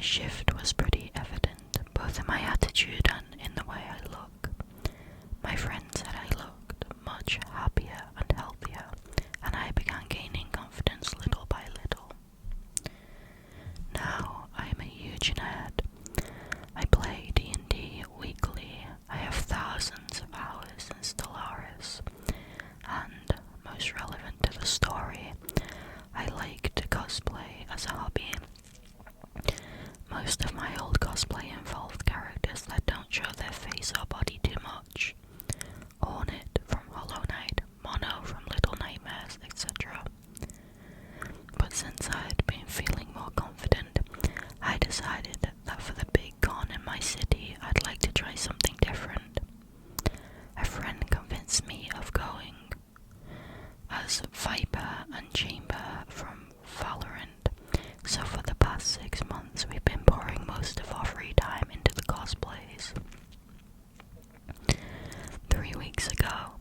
shift was pretty evident, both in my attitude and in the way I look. My friend said I looked much happier and healthier, and I began gaining confidence little by little. Now I am a huge nerd. I play D&D weekly. I have thousands of hours in Stellaris, and most relevant to the story, I like to cosplay as a hobby. Most of my old cosplay involved characters that don't show their face or body too much. Hornet from Hollow Knight, Mono from Little Nightmares, etc. But since I had been feeling more confident, I decided that for the big con in my city, I'd like to try something different. A friend convinced me of going as Viper and Chamber from Valorant, so for the past 6 months we've been pouring most of our free time into the cosplays. 3 weeks ago,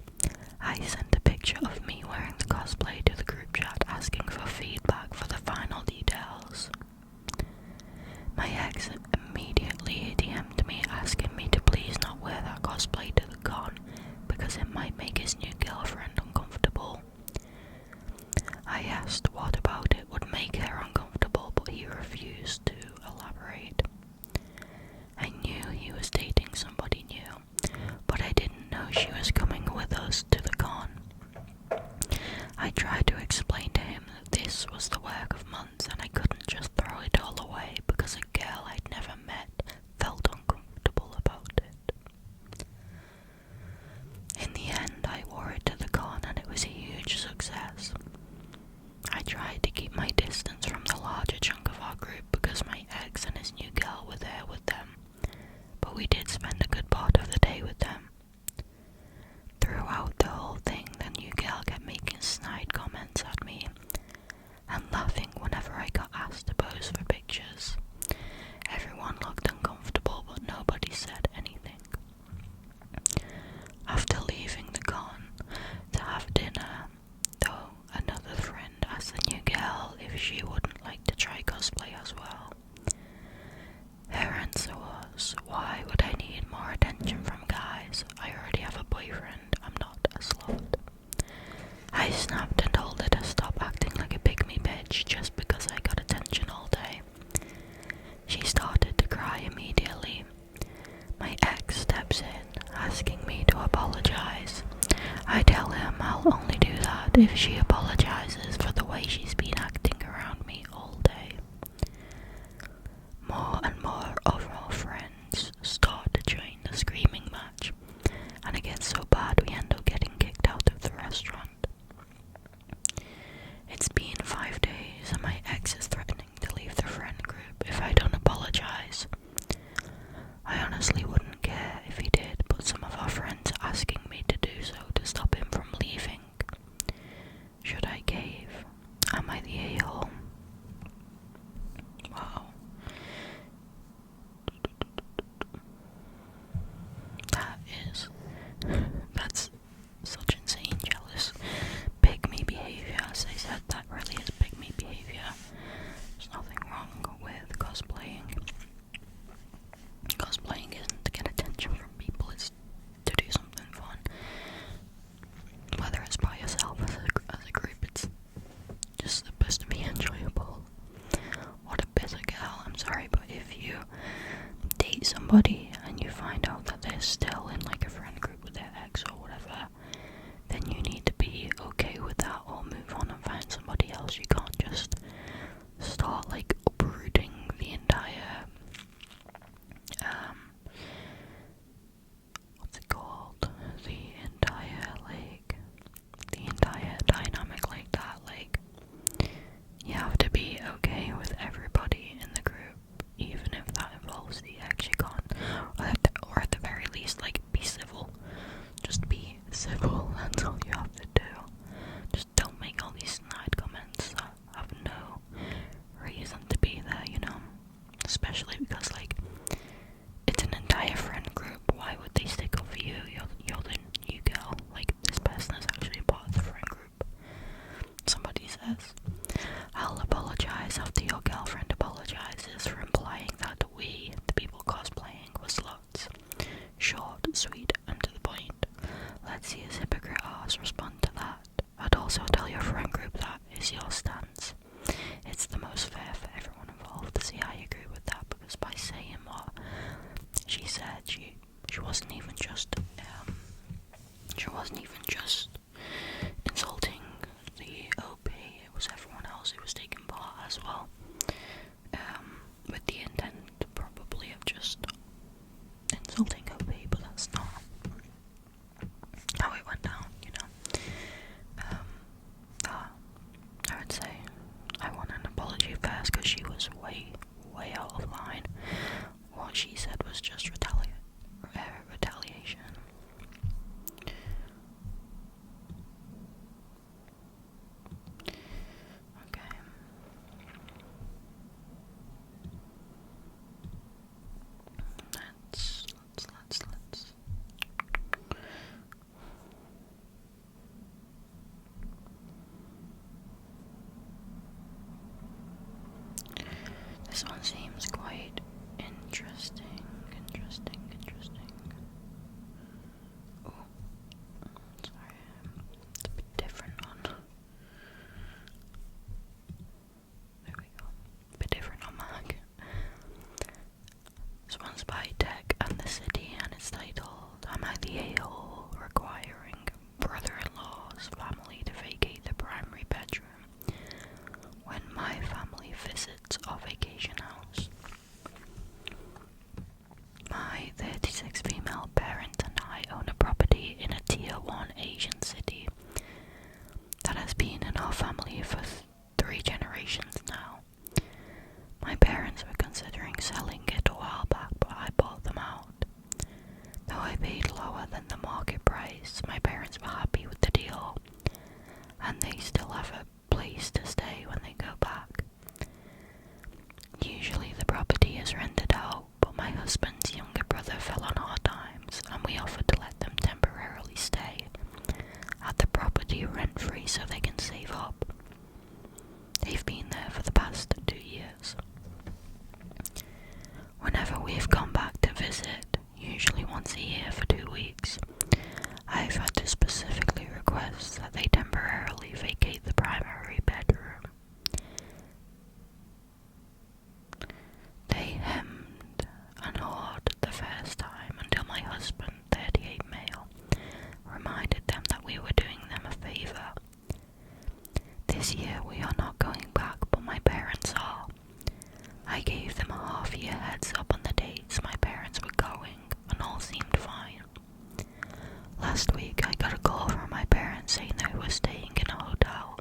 I sent a picture of me wearing the cosplay to the group chat asking for feedback for the final details. My ex immediately DM'd me asking me to please not wear that cosplay to the con because it might make his new girlfriend uncomfortable. I asked what about it would make her uncomfortable, but he refused to elaborate. I knew he was dating somebody new, but I didn't know she was coming with us to the con. I tried to explain to him that this was the work of months and I couldn't just throw it all away because a girl I'd never met felt uncomfortable about it. In the end, I wore it to the con and it was a huge success. I tried to keep my distance from the larger chunk of our group because my ex and his new girl were there with them, but we did spend a good part of the day with them. Throughout the whole thing, the new girl kept making snide comments at me and laughing whenever I got asked to pose for pictures. Everyone looked uncomfortable, but nobody said anything. After leaving the con to have dinner, though, another friend asked the new girl if she wouldn't like to try cosplay as well. Her answer was, why would I need more attention from guys? I already have a boyfriend, I'm not a slut. I snapped and told her to stop acting like a pygmy bitch just because I got attention all day. She started to cry immediately. My ex steps in, asking me to apologize. I tell him I'll only do that if she apologizes for the way she's been acting around me all day. More and more of our friends start to join the screaming match, and it gets so bad we end up getting kicked out of the restaurant. It's been 5 days and my ex is threatening to leave the friend group if I don't apologize. I honestly wouldn't care if he did, but some of our friends are asking me to do so to stop him from leaving. Should I cave? Am I the a-hole? Wow. That's such insane, jealous, pygmy behavior. As I said, that really is pygmy behavior. There's nothing wrong with cosplaying. Cosplaying isn't to get attention from people, it's to do something fun. Whether it's by yourself as a group, it's just supposed to be enjoyable. What a bitter girl, I'm sorry, but if you date somebody and you find out that they're still in like a friend group with their ex or whatever, then you need to be okay with that or move on and find somebody else. You can't just start like uprooting the entire what's it called? The entire dynamic like that. Like, you have to be okay with everybody in the group, even if that involves the ex. You can't, or at the very least, like, be civil. Just be civil, that's all you have to do. Just don't make all these snide comments that have no reason to be there, you know? Especially because, like, it's an entire friend group. Why would they stick up for you? You're the new girl. Like, this person is actually part of the friend group. Somebody says, I'll apologize after your girlfriend apologizes for implying This one seems quite interesting. Oh, sorry, it's a bit different one. There we go. A bit different on Mac. This one's by Tech and the City, and it's titled, "Am I the A-hole requiring brother-in-law's family to vacate the primary bedroom when my family visits our vacation house? My 36 female parents and I own a property in a Tier 1 Asian city that has been in our family for 3 generations now. My parents were considering selling it a while back, but I bought them out. Though I paid lower than the market price, my parents were happy with the deal, and they still have a place to stay when they go back. Usually the property is rented out, but my husband's younger brother fell on hard times, and we offered to let them temporarily stay at the property rent-free so they can save up. They've been there for the past 2 years. Whenever we've gone back to visit, usually once a year for 2 weeks, I've had to specifically request that they temporarily vacate the primary bedroom. They hemmed and hawed the first time until my husband, 38 male, reminded them that we were doing them a favour. This year we are not going back, but my parents are. I gave them a half-year heads up on the dates my parents were going, and all seemed fine. Last week I got a call from my parents saying they were staying in a hotel.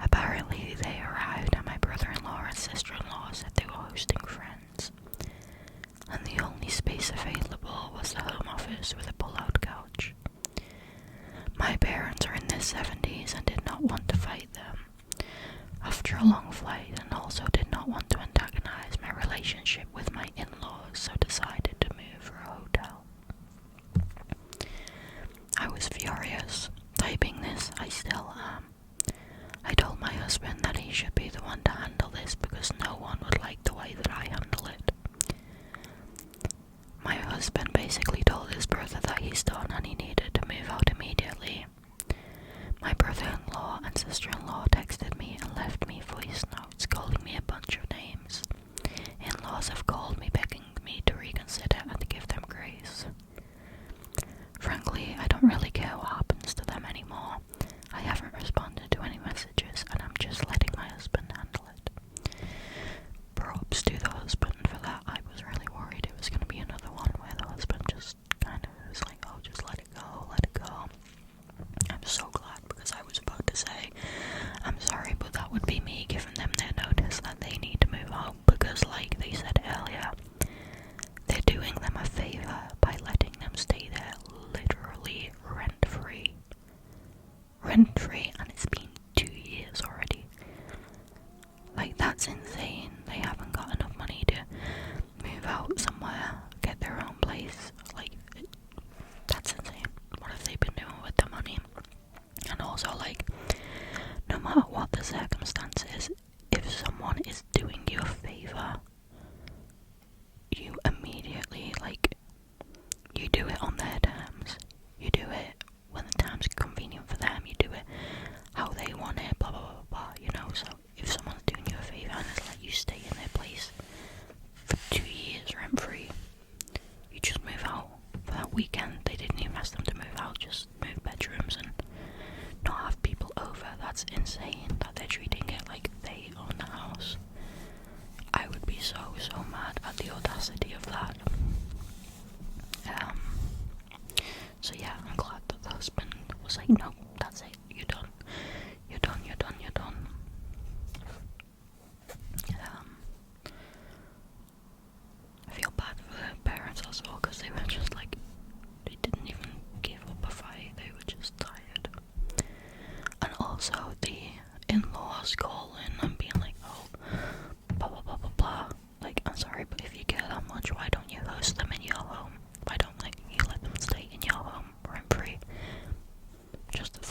Apparently they arrived and my brother-in-law and sister-in-law said they were hosting friends, and the only space available was the home office with a pull-out couch. My parents are in their 70s and did not want to fight them after a long flight, and also did not want to antagonize my relationship with my in-laws, so decided to move for a hotel. I was furious. Typing this, I still am. I told my husband that he should be the one to handle this because no one would like the way that I handle it. My husband basically told his brother that he's done and he needed to move out immediately. My brother-in-law and sister-in-law texted me and left me voice notes calling me a bunch of names. In-laws have called me begging me to reconsider and to give them grace. Frankly, I don't really care what happens to them anymore. I haven't responded to any messages and I'm just letting my husband handle it. Props to the husband for that. I was really worried it was going to be another one where the husband just kind of was like, oh, just let it go, let it go. I'm so glad, because I was about to say, I'm sorry, but that would be me giving them their notice that they need to move out, because like they said earlier, they're doing them a favour by letting them stay there literally rent-free. Rent-free, and it's been 2 years already. Like, that's insane. They haven't got enough money to move out somewhere, get their own place. Like, that's insane. What have they been doing with the money? And also, like, no matter what the circumstances, if someone is doing you a favour, you immediately, like, you do it on their terms. You do it when the time's convenient for them. You do it how they want it, blah, blah, blah, blah, you know. So if someone's doing you a favour and it's like you stay in their place for 2 years rent-free, you just move out for that weekend. They didn't even ask them to move out, just move bedrooms and not have people over. That's insane that they're treating it like they own the house. I would be so mad at the audacity of that. So yeah, I'm glad that the husband was like, no, that's it, you're done. You're done. I feel bad for the parents as well, because they were just like, they didn't even give up a fight, they were just tired. And also the in-laws calling and being like, oh, blah blah blah blah blah. Like, I'm sorry, but if you care that much, why don't you host them in your home? Why don't you let them stay in your home rent free? Just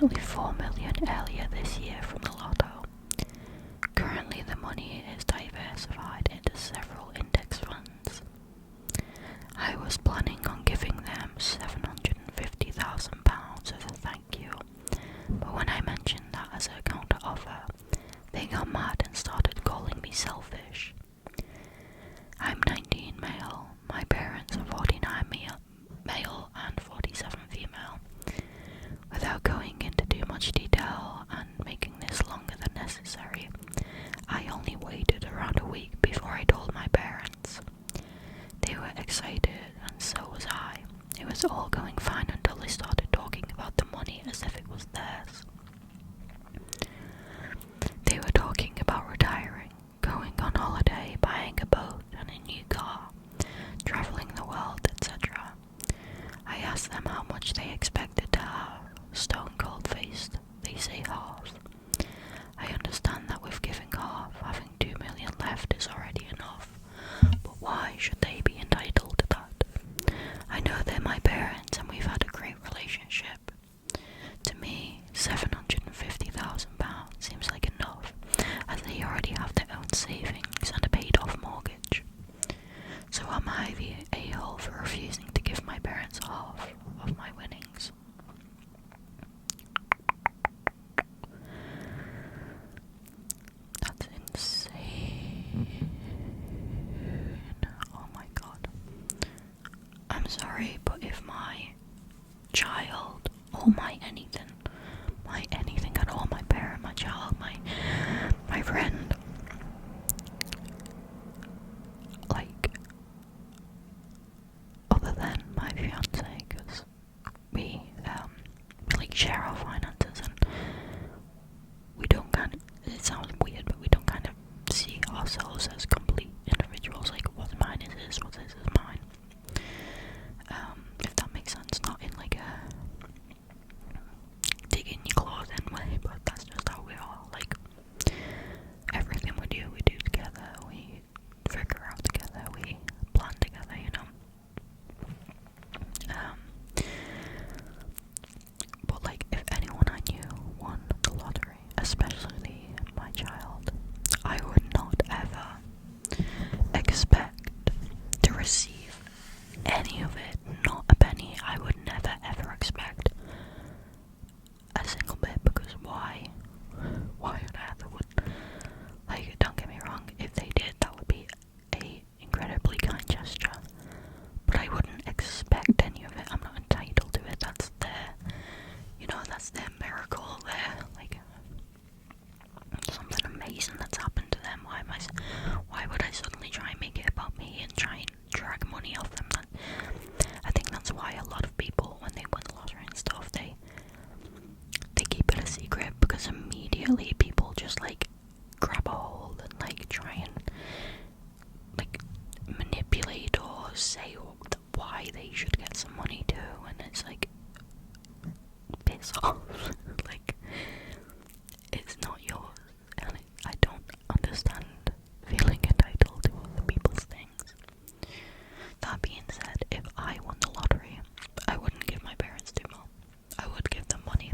nearly 4 million earlier this year from the lotto. Currently the money is diversified into several index funds. I was planning on giving them £750,000 as a thank you, but when I mentioned that as a counter offer, they got mad and started calling me selfish. I'm 19 male, my parents are 49 male and 47 female. Without going into too much detail and making this longer than necessary, I only waited around a week before I told my parents. They were excited and so was I. It was all going fine until they started talking about the money as if it was theirs. They were talking about retiring, going on holiday, buying a boat and a new car, traveling the world, etc. I asked them how much they expected to have. Stone cold faced, they say half. I understand that with giving half, having 2 million left is already enough, but why should they be entitled to that? I know they're my parents and we've had a great relationship. To me, £750,000 seems like enough, as they already have their own savings and a paid off mortgage. So am I the a-hole for refusing to give my parents half of my winnings? That's insane. Oh my god. I'm sorry, but if my child, or my anything at all, my parent, my child, my friend, like, other than my fiance, because we like share our finances and we don't kind of, it sounds weird, but we don't kind of see ourselves as complete individuals, like what's mine is his, what's his is mine. If that makes sense, not in like a dig in your claws in way, but that's just how we are. Like, everything we do together, we figure out together, we plan together, you know. But like, if anyone I knew won the lottery, especially my child, I would not ever expect to receive any of it, not a penny. I would never ever expect a single bit, because why on earth would, like, don't get me wrong, if they did, that would be a incredibly kind gesture, but I wouldn't expect any of it. I'm not entitled to it. That's their, you know, that's their miracle, their, like, something amazing that's happened to them. Why would I suddenly try and make it about me and try and drag money off them? I think that's why a lot of people, when they win the lottery and stuff, they keep it a secret, because immediately people just like grab a hold and like try and like manipulate or say why they should get some money too, and it's like, piss off. Like, it's not yours, and I don't understand feeling entitled to other people's things. That being said, if I won the lottery, I wouldn't give my parents too much. I would give them money.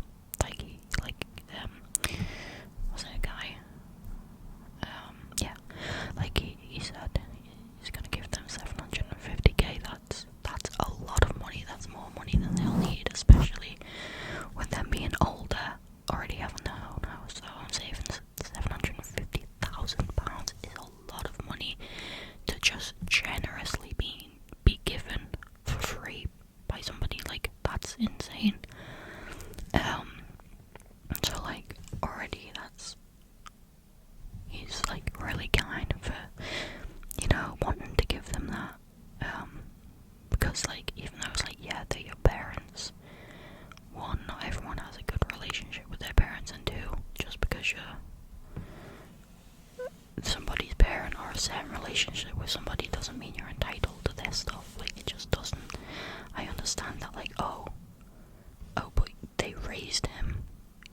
Was it a guy? Yeah. Like he said he's gonna give them 750k. That's a lot of money. That's more money than they'll need, especially with them being older, already having their own house. So I'm saving £750,000 is a lot of money to just generously be given for free by somebody. Like, that's insane. So like, already he's like really kind for, you know, wanting to give them that, because like, even though it's like, yeah, they're your parents, one, not everyone has a good relationship with their parents, and two, just because you're somebody's parent or a certain relationship with somebody doesn't mean you're entitled to their stuff. Like, it just doesn't. I understand that, like, oh, but they raised him.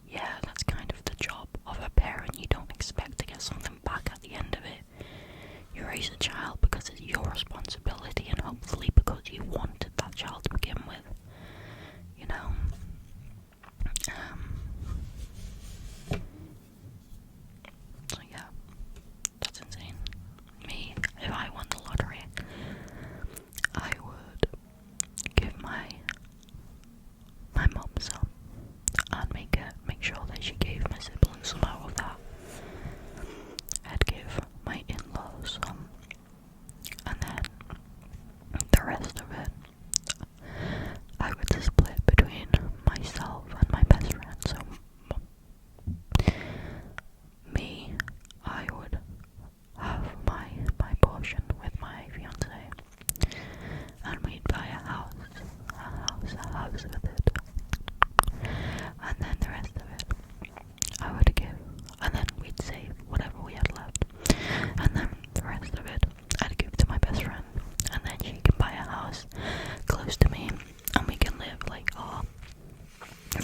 Yeah, that's kind of the job of a parent. You don't expect to get something back at the end of it. You raise a child because it's your responsibility, and hopefully because you wanted that child to begin with, you know.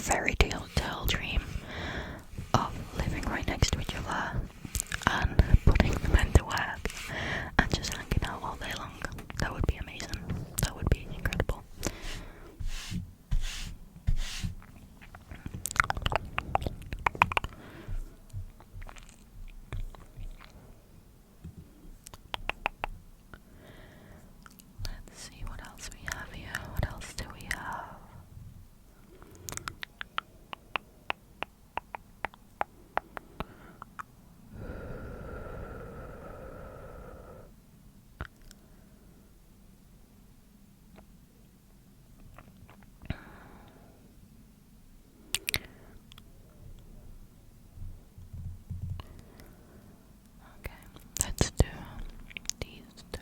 fairy tale dream of living right next to each other and putting them into work and just hanging out all day long. That would be amazing. That would be incredible. Let's see what else we have here. What else do we have? Okay, let's do these two.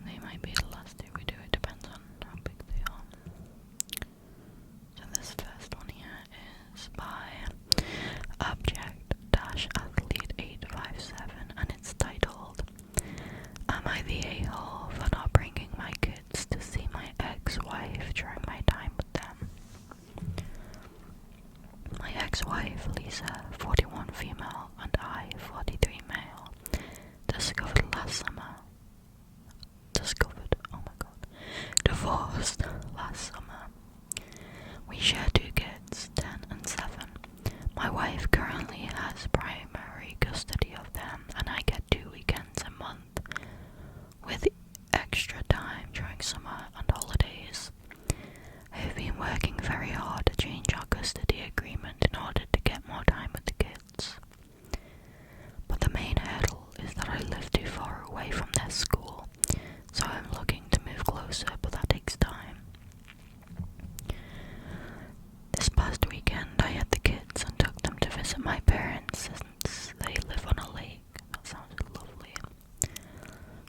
They might be the last two we do, it depends on how big they are. So this first one here is by Object-Athlete 857 and it's titled, Am I the a-hole for not bringing my kids to see my ex-wife during my time with them? My ex-wife, Lisa, 41 female, and I, 43 male, divorced last summer. We share 2 kids, 10 and 7. My wife currently has primary custody of them, and I get 2 weekends a month, with extra time during summer and holidays. I have been working very hard to change our custody agreement in order to get more time with the kids. But the main hurdle is that I live too far away from their school, so I'm looking to move closer, but that takes time. This past weekend I had the kids and took them to visit my parents since they live on a lake. That sounds lovely.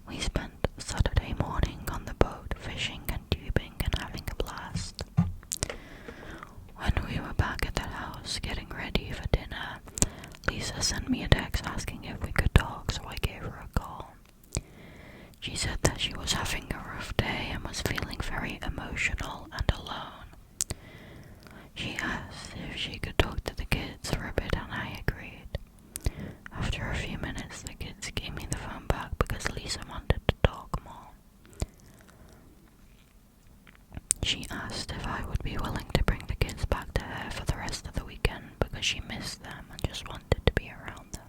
We spent Saturday morning on the boat fishing and tubing and having a blast. When we were back at the house getting ready for dinner, Lisa sent me a text asking if we could talk, so I gave her a call. She said that she was having a rough day and was feeling very emotional and alone. She asked if she could talk to the kids for a bit and I agreed. After a few minutes the kids gave me the phone back because Lisa wanted to talk more. She asked if I would be willing to bring the kids back to her for the rest of the weekend because she missed them and just wanted to be around them.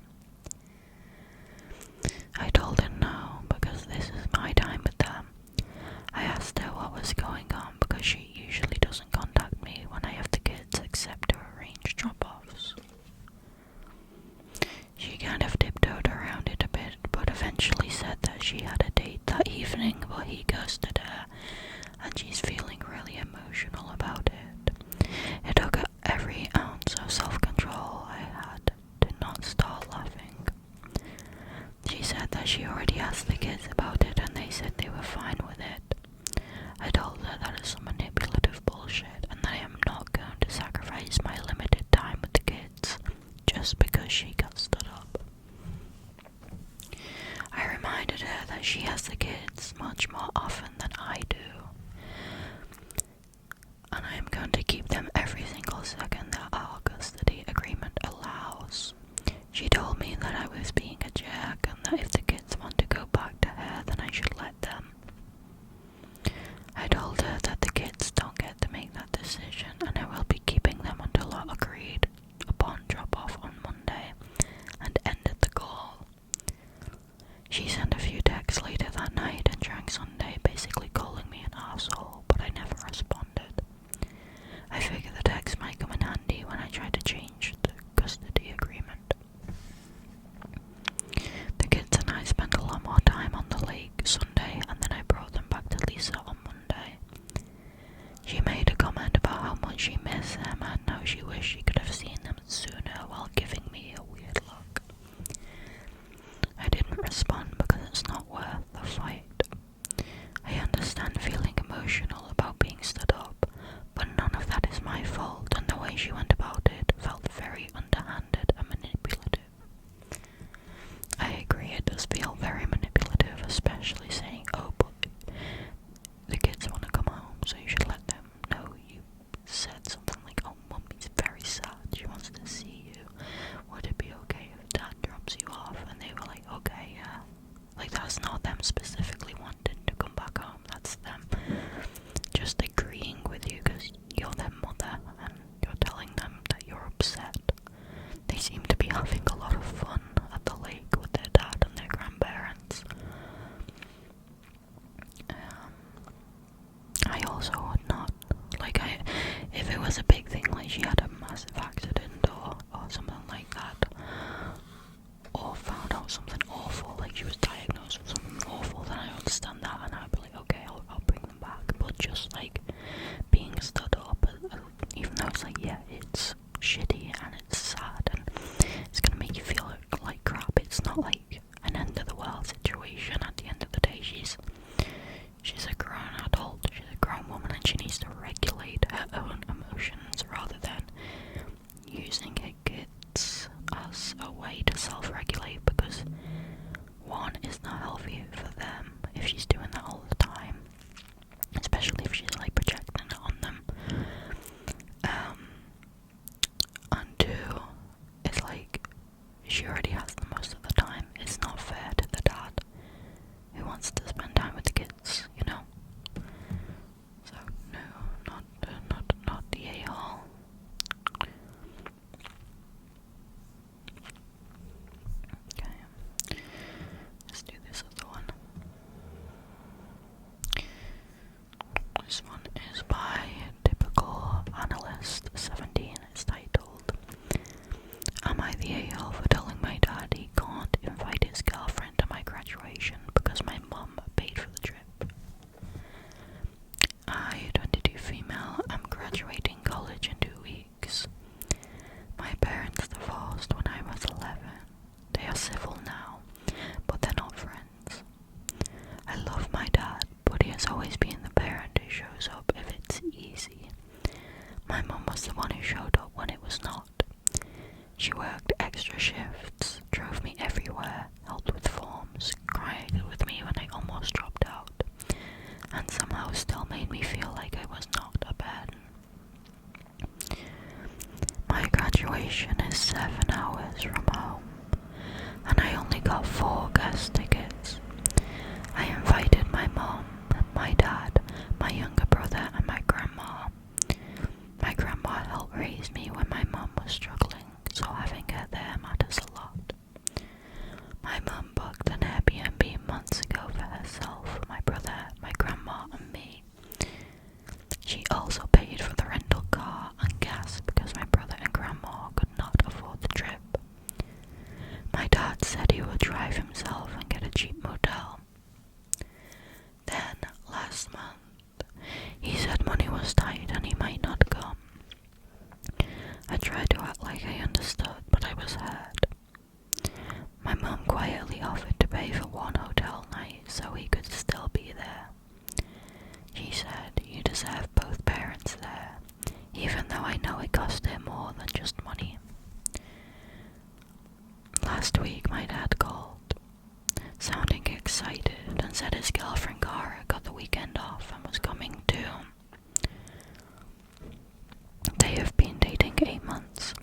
I told her no because this is my time with them. I asked her what was going on because she usually doesn't contact me when I have the kids except to arrange drop-offs. She kind of tiptoed around it a bit, but eventually said that she had a date that evening but he ghosted her and she's feeling really emotional about it. It took every ounce of self-control I had to not start laughing. She said that she already asked the kids about it and they said they were fine with it. I told her that is some manipulative bullshit and that I am not going to sacrifice my limited time with the kids just because she got stood up. I reminded her that she has the kids much more often than I do, and I am was a big thing, like she had a massive accident or something like that, or found out something awful, like she was diagnosed with something awful, then I understand that, and I'd be like, okay, I'll bring them back. But just like being stood up, even though it's like, yeah, it's shitty and it's sad and it's gonna make you feel like crap, it's not like an end of the world situation. At the end of the day, she's a grown adult, she's a grown woman, and she needs to regulate her own emotions rather than using her kids as a way to self-regulate, because one, is not healthy for them if she's doing that all the time, especially if she's like projecting it on them. And two, it's like she already has them most of the time. It's not fair to the dad who wants to spend time with the kids, you know. So no, not the a-hole. Okay, let's do this other one. This one is by Typical Analyst 17. It's titled, "Am I the a-hole for telling my dad he can't invite his girlfriend to my graduation because my mum paid for the trip? I, 22 female, am graduating college in 2 weeks. My parents divorced when I was 11. They are civil now, but they're not friends. I love my dad, but he has always been the parent who shows up if it's easy. My mum was the one who showed up when it was not. She worked extra shifts, drove me everywhere, helped with forms, cried with me when I almost dropped out, and somehow still made me feel like I was not a burden. My graduation is 7 hours from home, and I only got 4 guest tickets. I invited my mom, my dad, my younger brother, and my grandma. My grandma helped raise me when my mum was struggling, so having her there matters a lot. My mum booked an Airbnb months ago for herself, my brother, my grandma, and me. She also paid for the rental car and gas because my brother and grandma could not afford the trip. My dad said he would drive himself and get a cheap motel. Then, last month, he said money was tight and he might not come. I tried to act like I understood, but I was hurt. My mum quietly offered to pay for 1 hotel night so he could still be there. She said, "You deserve both parents there, even though I know it cost him more than just money." Last week my dad called, sounding excited, and said his girlfriend Cara got the weekend off and was coming too. They have been dating 8 months.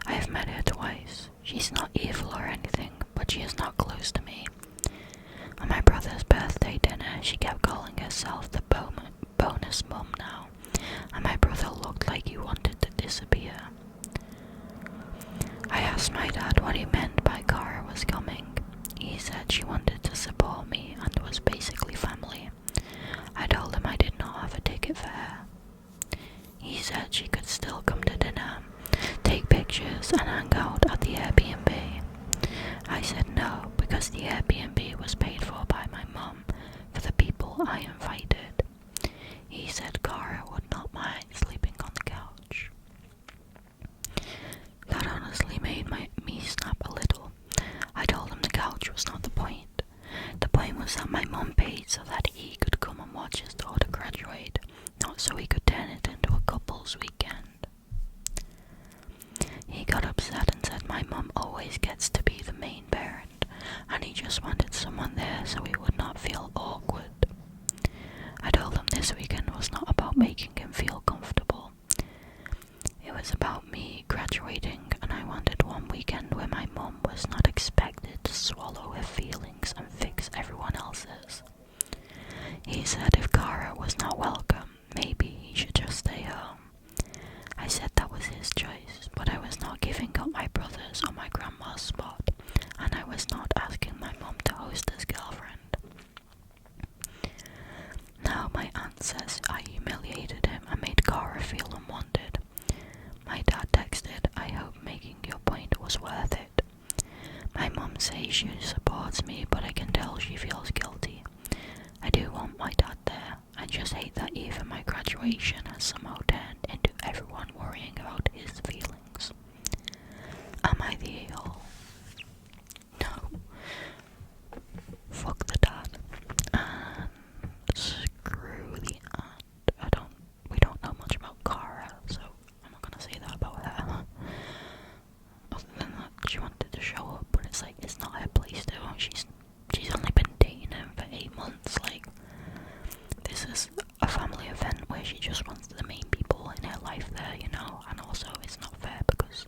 I have met her twice. She's not evil or anything, but she is not close to me. On my brother's birthday dinner, she kept calling herself the bonus mum now, and my brother looked like he wanted to disappear. I asked my dad what he meant by Cara was coming. He said she wanted to support me and was basically family. I told him I did not have a ticket for her. He said she could still come to dinner, take pictures and hang out at the Airbnb. I said no, because the Airbnb was paid for by my mum for the people I invited. He said Cara would not mind sleeping on the couch. That honestly made me snap a little. I told him the couch was not the point. The point was that my mum paid so that he could come and watch his daughter graduate, not so he could turn it into a couple's weekend. He got upset and said my mum always gets to be the main parent, and he just wanted someone there so he would not feel awkward. I told him this weekend was not about making him feel comfortable. It was about me graduating, and I wanted one weekend where my mum was not expected to swallow her feelings and fix everyone else's. He said if Cara was not welcome, maybe he should just stay home. I said that was his choice, but I was not giving up my brother's or my grandma's spot, and I was not asking my mum to host his girlfriend. Now my aunt says I humiliated him and made Cara feel unwanted, just hate that even my graduation has somehow turned into everyone worrying about his feelings. Am I the a-hole? No. Fuck the dad. And screw the aunt. We don't know much about Cara, so I'm not gonna say that about her. Other than that, she wanted to show up, but it's like, it's not her place to. She's only been dating him for 8 months, like, this is a family event where she just wants the main people in her life there, you know, and also it's not fair because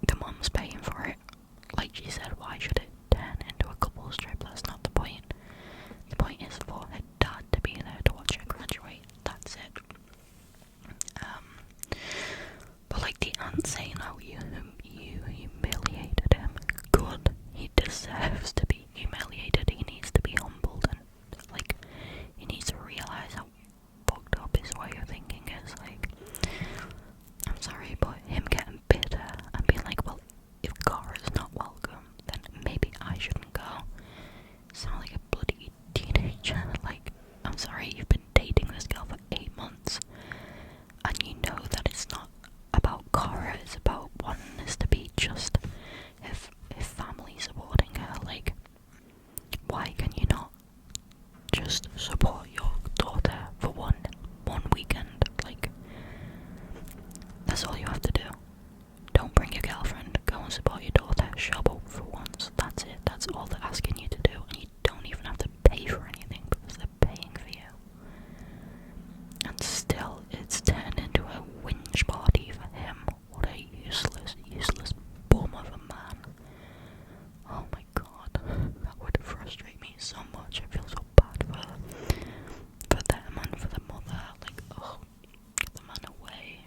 the mum's paying for it. Like she said, why should it turn into a couple's trip? That's not the point. The point is for her dad to be there to watch her graduate. That's it. But like the aunt saying, oh, you humiliated him. Good. He deserves to be humiliated. He needs to be humbled, and like he needs to realize how fucked up his way of thinking is. Like, I'm sorry, but him getting bitter and being like, well, if Cara's not welcome, then maybe I shouldn't go. Sound like a bloody teenager. Like, I'm sorry, you've been dating this girl for 8 months, and you know that it's not about Cara, it's about wanting this to be just if family supporting her. Like, why can you not just support your daughter for one weekend? Like, that's all you have to do. Don't bring your girlfriend, go and support your daughter, show up for once. That's it, that's all they're asking you to do, and you don't even have to pay for anything because they're paying for you. And still, it's turned into a whinge party for him. What a useless bum of a man. Oh my god, that would frustrate me so much. I feel so bad for them and for the mother. Like, oh, get the man away.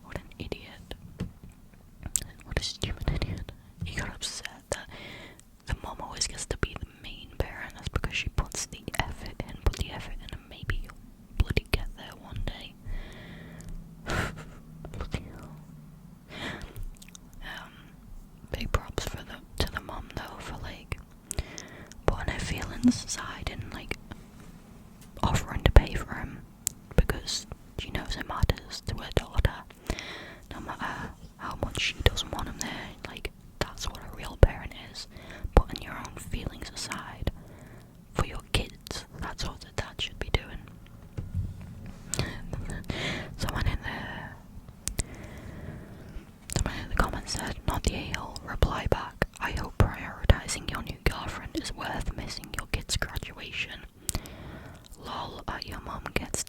What an idiot. What a stupid idiot. He got upset that the mom always gets to be the main parent. That's because she puts the effort in, and maybe you'll bloody get there one day. Bloody hell. Big props to the mom though for like putting her feelings aside and like offering to pay for him because she knows it matters to her daughter. No matter how much she doesn't want him there, like, that's what a real parent is. Putting your own feelings aside for your kids. That's what the dad should be doing. Someone in the comments said, not the a-hole. Reply back, I hope prioritizing your new girlfriend is worth missing your kid's graduation. Lol, your mum gets